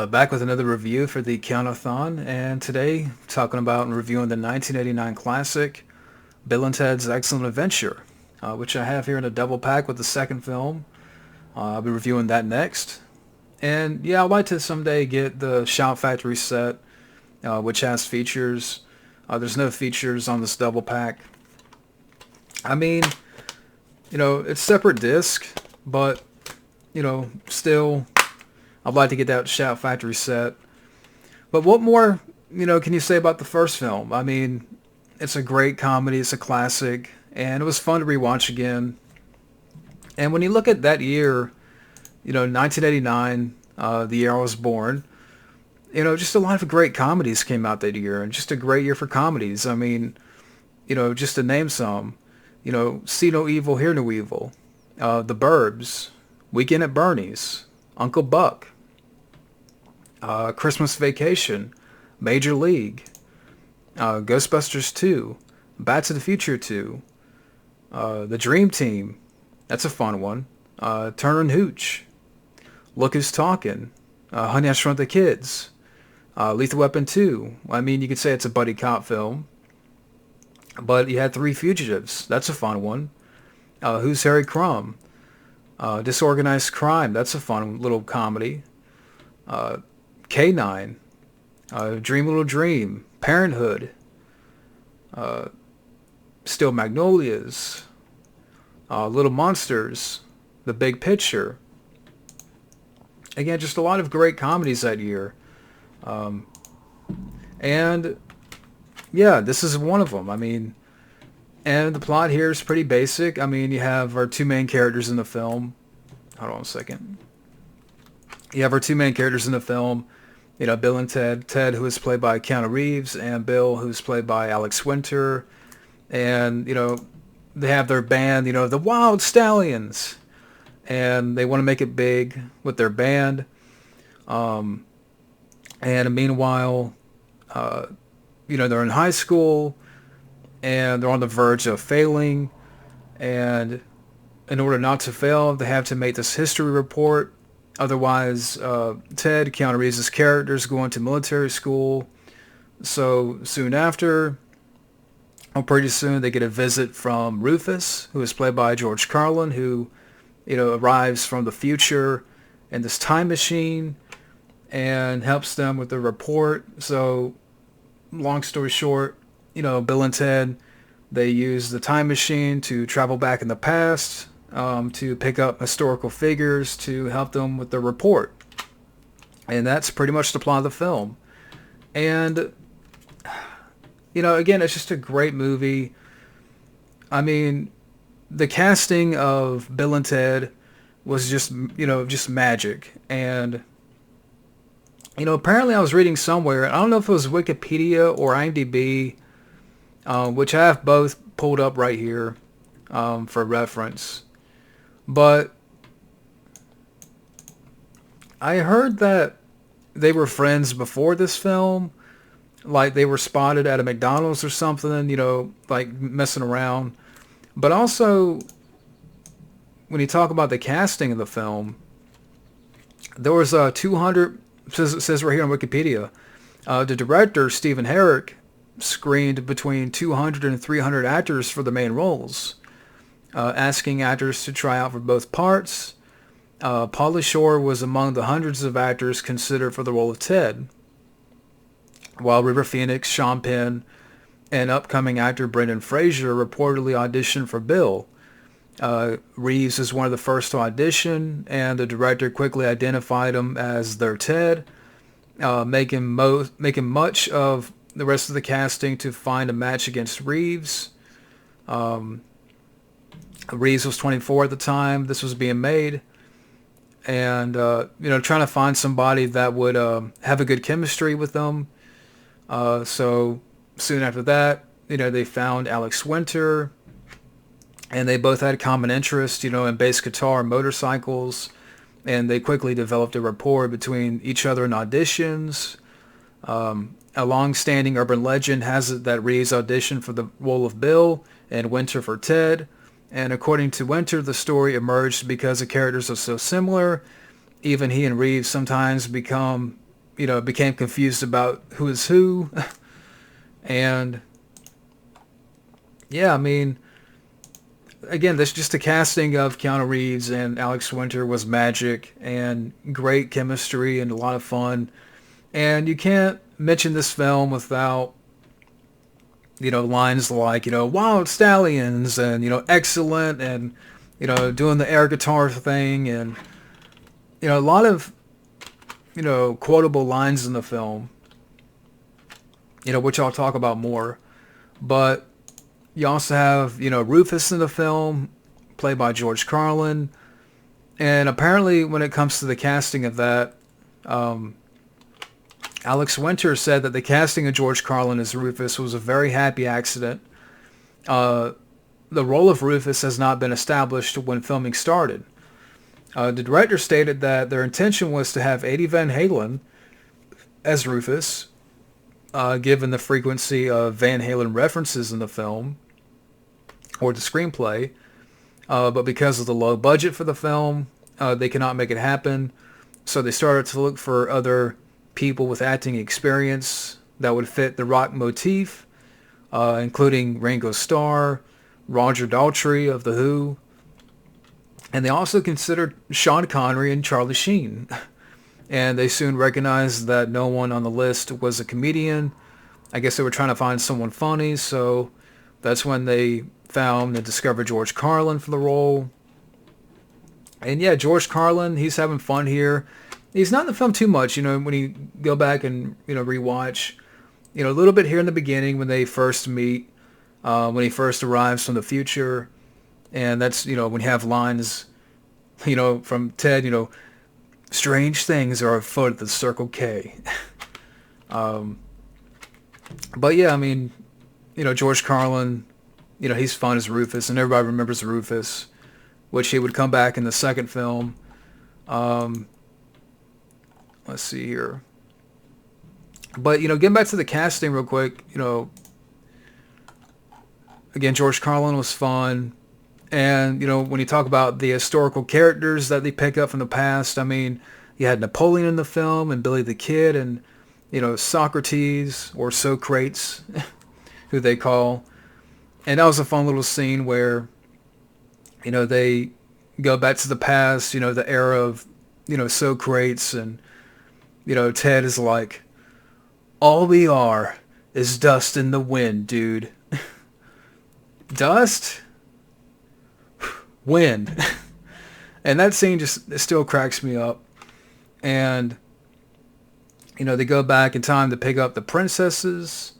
Back with another review for the Keanu-thon, and today talking about and reviewing the 1989 classic Bill and Ted's Excellent Adventure, which I have here in a double pack with the second film. I'll be reviewing that next. And yeah, I'd like to someday get the Shout Factory set, which has features. There's no features on this double pack. I mean, it's separate disc, but, still, I'd like to get that Shout Factory set. But what more, can you say about the first film? I mean, it's a great comedy. It's a classic. And it was fun to rewatch again. And when you look at that year, 1989, the year I was born, just a lot of great comedies came out that year. And just a great year for comedies. I mean, just to name some, See No Evil, Hear No Evil, The Burbs, Weekend at Bernie's, Uncle Buck, Christmas Vacation, Major League, Ghostbusters 2, Back to the Future 2, The Dream Team, that's a fun one, Turner and Hooch, Look Who's Talking, Honey, I Shrunk the Kids, Lethal Weapon 2. I mean, you could say it's a buddy cop film, but you had Three Fugitives, that's a fun one, Who's Harry Crumb, Disorganized Crime, that's a fun little comedy, K9, Dream Little Dream, Parenthood, Still Magnolias, Little Monsters, The Big Picture. Again, just a lot of great comedies that year. And yeah, this is one of them. I mean, and the plot here is pretty basic. I mean, you have our two main characters in the film. Hold on a second. You have our two main characters in the film, Bill and Ted. Ted, who is played by Keanu Reeves, and Bill, who's played by Alex Winter. And, they have their band, the Wild Stallions. And they want to make it big with their band. And meanwhile, they're in high school, and they're on the verge of failing. And in order not to fail, they have to make this history report. Otherwise, Ted, Keanu Reeves' character, is going to military school. So soon after, or pretty soon, they get a visit from Rufus, who is played by George Carlin, who, arrives from the future in this time machine and helps them with the report. So, long story short, Bill and Ted, they use the time machine to travel back in the past, to pick up historical figures to help them with the report. And that's pretty much the plot of the film. And, again, it's just a great movie. I mean, the casting of Bill and Ted was just magic. And, apparently I was reading somewhere, I don't know if it was Wikipedia or IMDb, which I have both pulled up right here for reference. But I heard that they were friends before this film. Like they were spotted at a McDonald's or something, like messing around. But also, when you talk about the casting of the film, there was 200, it says right here on Wikipedia, the director, Stephen Herek, screened between 200 and 300 actors for the main roles, asking actors to try out for both parts. Pauly Shore was among the hundreds of actors considered for the role of Ted, while River Phoenix, Sean Penn, and upcoming actor Brendan Fraser reportedly auditioned for Bill. Reeves is one of the first to audition, and the director quickly identified him as their Ted, making much of the rest of the casting to find a match against Reeves. Reeves was 24 at the time this was being made, and trying to find somebody that would have a good chemistry with them. So soon after that, they found Alex Winter, and they both had common interest, in bass guitar and motorcycles, and they quickly developed a rapport between each other in auditions. A long-standing urban legend has it that Reeves auditioned for the role of Bill and Winter for Ted. And according to Winter, the story emerged because the characters are so similar. Even he and Reeves sometimes become, became confused about who is who. And yeah, I mean, again, this just the casting of Keanu Reeves and Alex Winter was magic and great chemistry and a lot of fun. And you can't mention this film without, lines like, wild stallions and, excellent and, doing the air guitar thing and, a lot of, quotable lines in the film, which I'll talk about more. But you also have, Rufus in the film, played by George Carlin. And apparently when it comes to the casting of that, Alex Winter said that the casting of George Carlin as Rufus was a very happy accident. The role of Rufus has not been established when filming started. The director stated that their intention was to have Eddie Van Halen as Rufus, given the frequency of Van Halen references in the film or the screenplay. But because of the low budget for the film, they cannot make it happen. So they started to look for other people with acting experience that would fit the rock motif, including Ringo Starr, Roger Daltrey of The Who, and they also considered Sean Connery and Charlie Sheen. And they soon recognized that no one on the list was a comedian. I guess they were trying to find someone funny, so that's when they found and discovered George Carlin for the role. And yeah, George Carlin, he's having fun here. He's not in the film too much, when you go back and, rewatch, a little bit here in the beginning when they first meet, when he first arrives from the future. And that's, when you have lines, from Ted, strange things are afoot at the Circle K. But yeah, I mean, George Carlin, he's fun as Rufus, and everybody remembers Rufus, which he would come back in the second film. Let's see here. But, getting back to the casting real quick, again, George Carlin was fun. And, when you talk about the historical characters that they pick up from the past, I mean, you had Napoleon in the film and Billy the Kid and, Socrates or Socrates, who they call. And that was a fun little scene where, they go back to the past, the era of, Socrates and, Ted is like, all we are is dust in the wind, dude. Dust? Wind. And that scene just still cracks me up. And, they go back in time to pick up the princesses.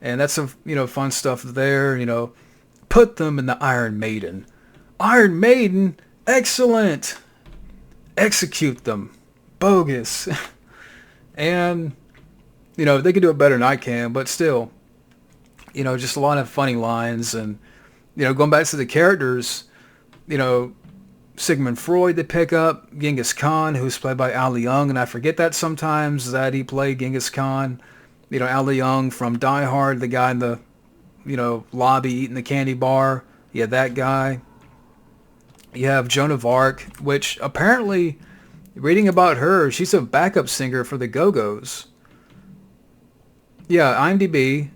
And that's some, fun stuff there. Put them in the Iron Maiden. Iron Maiden? Excellent. Execute them. Bogus. And, they can do it better than I can, but still, just a lot of funny lines. And, going back to the characters, Sigmund Freud they pick up, Genghis Khan, who's played by Ali Young, and I forget that sometimes that he played Genghis Khan. Ali Young from Die Hard, the guy in the, lobby eating the candy bar. Yeah, that guy. You have Joan of Arc, which apparently, reading about her, she's a backup singer for the Go-Go's. Yeah, IMDb,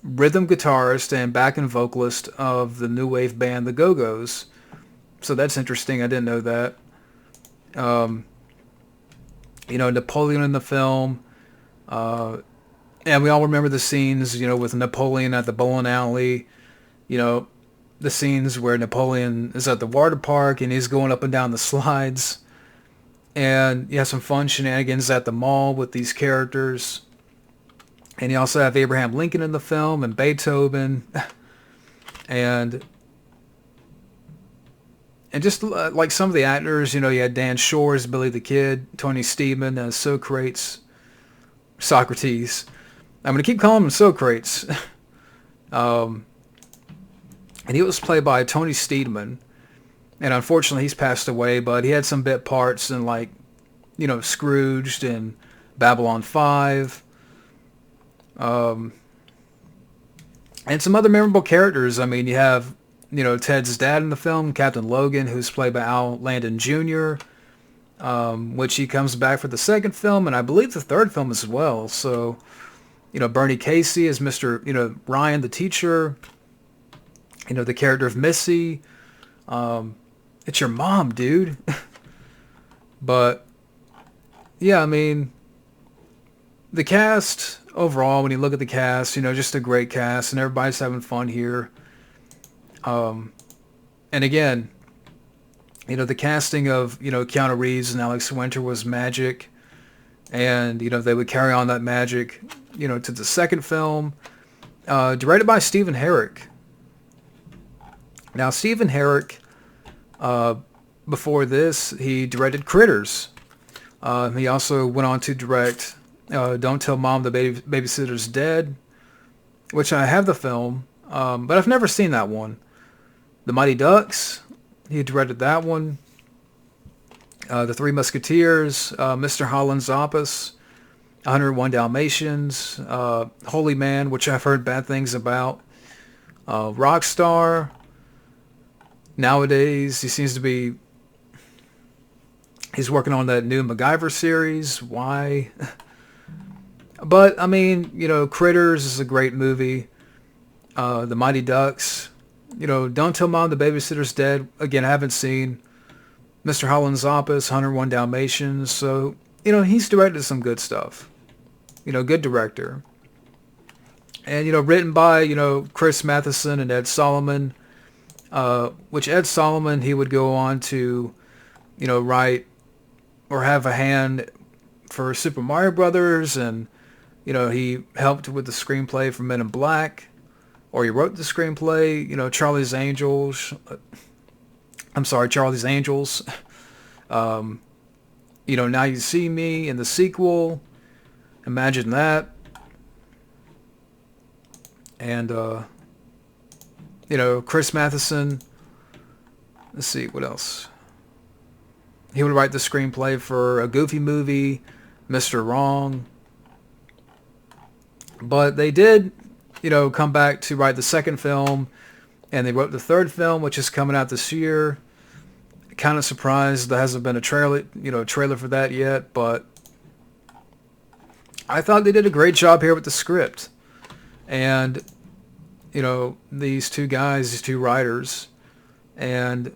rhythm guitarist and backing vocalist of the new wave band the Go-Go's. So that's interesting. I didn't know that. Napoleon in the film. And we all remember the scenes, with Napoleon at the bowling alley. The scenes where Napoleon is at the water park and he's going up and down the slides. And you have some fun shenanigans at the mall with these characters. And you also have Abraham Lincoln in the film and Beethoven. And just like some of the actors, you had Dan Shore as Billy the Kid, Tony Steedman as Socrates. I'm going to keep calling him Socrates. And he was played by Tony Steedman. And unfortunately, he's passed away, but he had some bit parts in, like, Scrooged and Babylon 5. And some other memorable characters. I mean, you have, Ted's dad in the film, Captain Logan, who's played by Al Landon Jr. which he comes back for the second film, and I believe the third film as well. So, Bernie Casey is Mr., Ryan the teacher, the character of Missy. It's your mom, dude. But, yeah, I mean, the cast overall, when you look at the cast, just a great cast, and everybody's having fun here. And again, the casting of, Keanu Reeves and Alex Winter was magic. And, they would carry on that magic, to the second film. Directed by Stephen Herek. Now, Stephen Herek, before this, he directed Critters. He also went on to direct Don't Tell Mom the Babysitter's Dead, which I have the film, but I've never seen that one. The Mighty Ducks, he directed that one. The Three Musketeers, Mr. Holland's Opus, 101 Dalmatians, Holy Man, which I've heard bad things about, Rockstar. Nowadays, he's working on that new MacGyver series. Why? But, I mean, Critters is a great movie. The Mighty Ducks. Don't Tell Mom the Babysitter's Dead. Again, I haven't seen. Mr. Holland's Opus, 101 Dalmatians. So, he's directed some good stuff. Good director. And, written by, Chris Matheson and Ed Solomon. Which Ed Solomon, he would go on to, write or have a hand for Super Mario Brothers. And, he helped with the screenplay for Men in Black. Or he wrote the screenplay, Charlie's Angels. Charlie's Angels. Now You See Me in the sequel. Imagine that. And, Chris Matheson. Let's see, what else? He would write the screenplay for a Goofy movie, Mr. Wrong. But they did, come back to write the second film, and they wrote the third film, which is coming out this year. Kind of surprised there hasn't been a trailer for that yet, but I thought they did a great job here with the script. And, these two guys, these two writers, and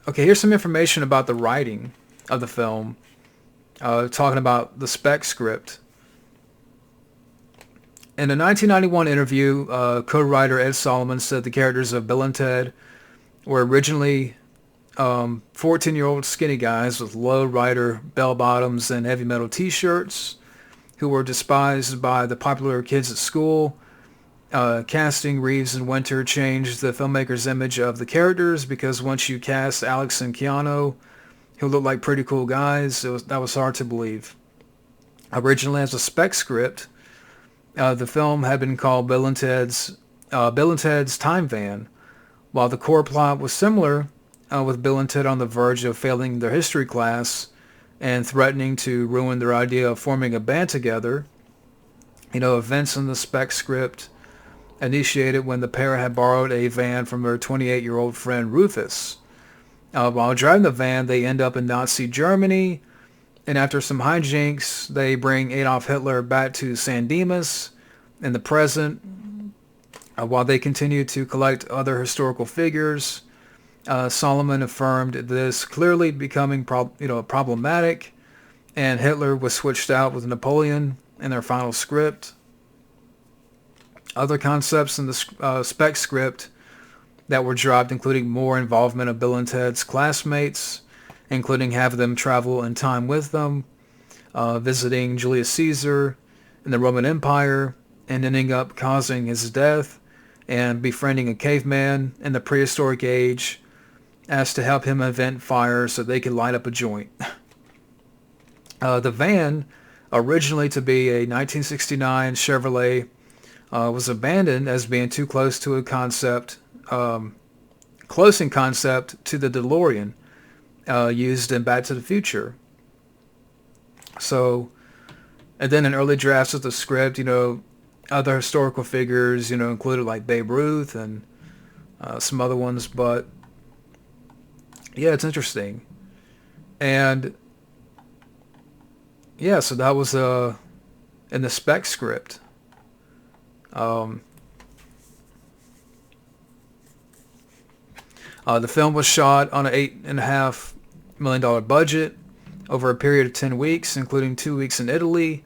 okay, here's some information about the writing of the film, talking about the spec script. In a 1991 interview, co-writer Ed Solomon said the characters of Bill and Ted were originally 14-year-old skinny guys with low-rider bell-bottoms and heavy metal t-shirts who were despised by the popular kids at school. Casting Reeves and Winter changed the filmmaker's image of the characters because once you cast Alex and Keanu, who looked like pretty cool guys, that was hard to believe. Originally as a spec script, the film had been called Bill and Ted's Time Van, while the core plot was similar, with Bill and Ted on the verge of failing their history class and threatening to ruin their idea of forming a band together. Events in the spec script initiated when the pair had borrowed a van from their 28-year-old friend Rufus. While driving the van, they end up in Nazi Germany, and after some hijinks, they bring Adolf Hitler back to San Dimas in the present, while they continue to collect other historical figures. Solomon affirmed this clearly becoming problematic, and Hitler was switched out with Napoleon in their final script. Other concepts in the spec script that were dropped, including more involvement of Bill and Ted's classmates, including having them travel in time with them, visiting Julius Caesar in the Roman Empire, and ending up causing his death, and befriending a caveman in the prehistoric age as to help him invent fire so they could light up a joint. The van, originally to be a 1969 Chevrolet, was abandoned as being too close to a concept, close in concept to the DeLorean used in Back to the Future. So, and then in early drafts of the script, other historical figures, included like Babe Ruth and some other ones. But yeah, it's interesting. And yeah, so that was in the spec script. Um, the film was shot on an $8.5 million budget over a period of 10 weeks, including 2 weeks in Italy.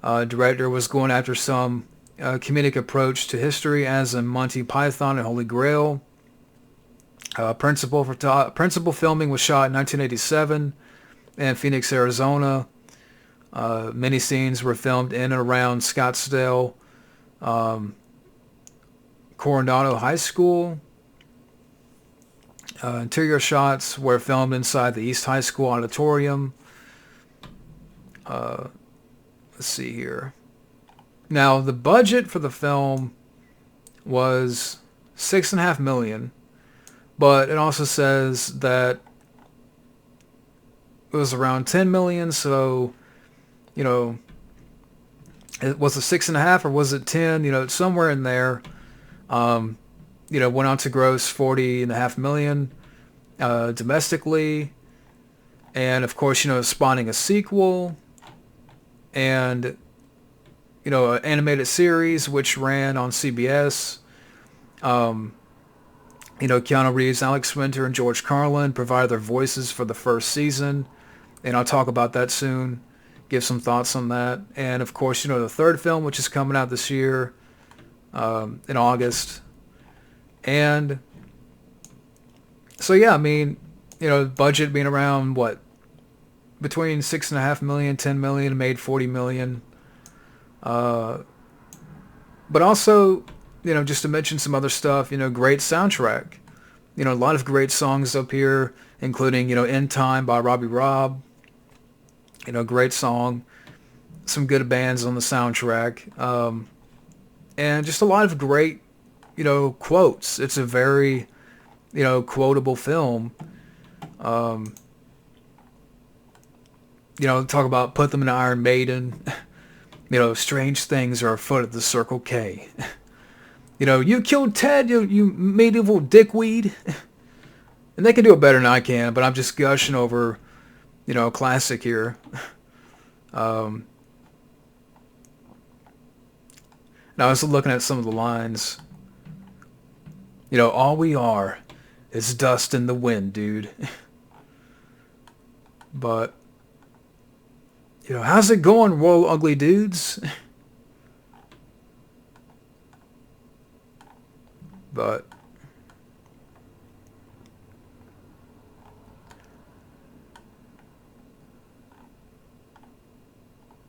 Director was going after some comedic approach to history, as in Monty Python and Holy Grail. Principal filming was shot in 1987 in Phoenix, Arizona. Many scenes were filmed in and around Scottsdale, Coronado High School. Interior shots were filmed inside the East High School auditorium. Let's see here. Now, the budget for the film was $6.5 million, but it also says that it was around $10 million. So, was it 6.5 or was it 10? It's somewhere in there. Went on to gross $40.5 million domestically, and of course, spawning a sequel and an animated series which ran on CBS. Keanu Reeves, Alex Winter, and George Carlin provided their voices for the first season, and I'll talk about that soon, give some thoughts on that. And of course, the third film, which is coming out this year in August. And so, yeah, I mean, budget being around, between $6.5 million, $10 million, made $40 million. But also, just to mention some other stuff, great soundtrack. A lot of great songs up here, including, In Time by Robbie Robb. Great song. Some good bands on the soundtrack. And just a lot of great, quotes. It's a very, quotable film. Talk about put them in Iron Maiden. Strange things are afoot at the Circle K. You killed Ted, you medieval dickweed. And they can do it better than I can, but I'm just gushing over, a classic here. Now I was looking at some of the lines. All we are is dust in the wind, dude. But, how's it going, Royal Ugly Dudes? But,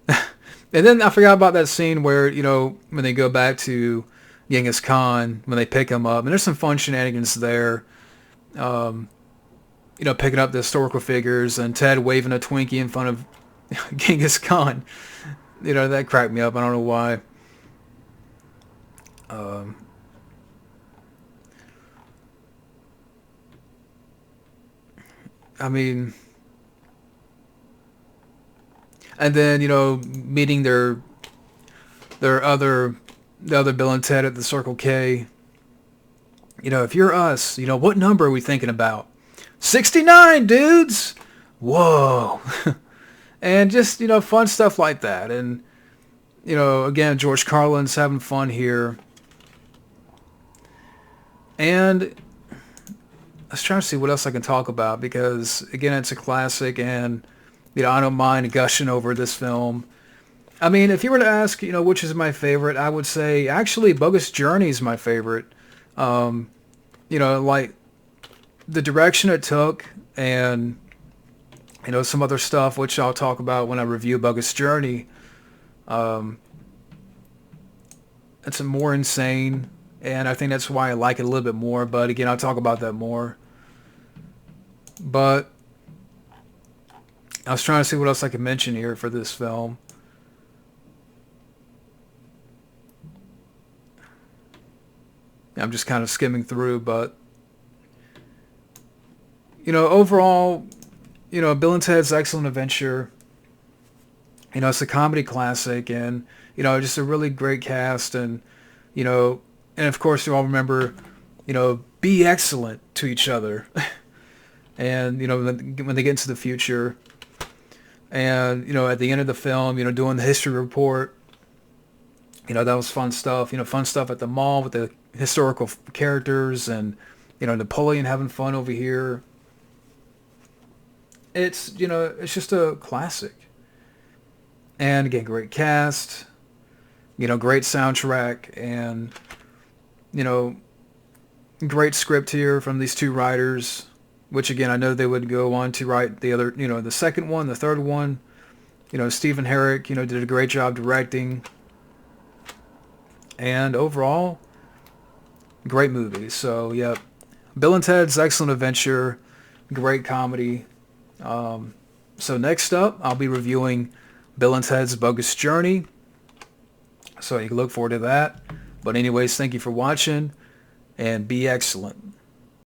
and then I forgot about that scene where, when they go back to Genghis Khan, when they pick him up, and there's some fun shenanigans there. Picking up the historical figures and Ted waving a Twinkie in front of Genghis Khan. That cracked me up. I don't know why. I mean, and then, meeting the other Bill and Ted at the Circle K. If you're us, what number are we thinking about? 69, dudes! Whoa! And just, fun stuff like that. And, again, George Carlin's having fun here. And I was trying to see what else I can talk about, because, again, it's a classic, and, I don't mind gushing over this film. I mean, if you were to ask, which is my favorite, I would say, actually, Bogus Journey is my favorite. Like, the direction it took, and, some other stuff, which I'll talk about when I review Bogus Journey. It's more insane, and I think that's why I like it a little bit more, but again, I'll talk about that more. But I was trying to see what else I could mention here for this film. I'm just kind of skimming through, but, overall, Bill and Ted's Excellent Adventure, it's a comedy classic, and, just a really great cast, and, and of course you all remember, be excellent to each other. And, when they get into the future, and, at the end of the film, doing the history report, that was fun stuff. Fun stuff at the mall with the historical characters and, Napoleon having fun over here. It's just a classic. And again, great cast, great soundtrack, and, you know, great script here from these two writers, which again, I know they would go on to write the other, the second one, the third one. Stephen Herek, did a great job directing. And overall, great movie. So, yeah, Bill and Ted's Excellent Adventure, great comedy. So next up, I'll be reviewing Bill and Ted's Bogus Journey. So you can look forward to that. But anyways, thank you for watching, and be excellent.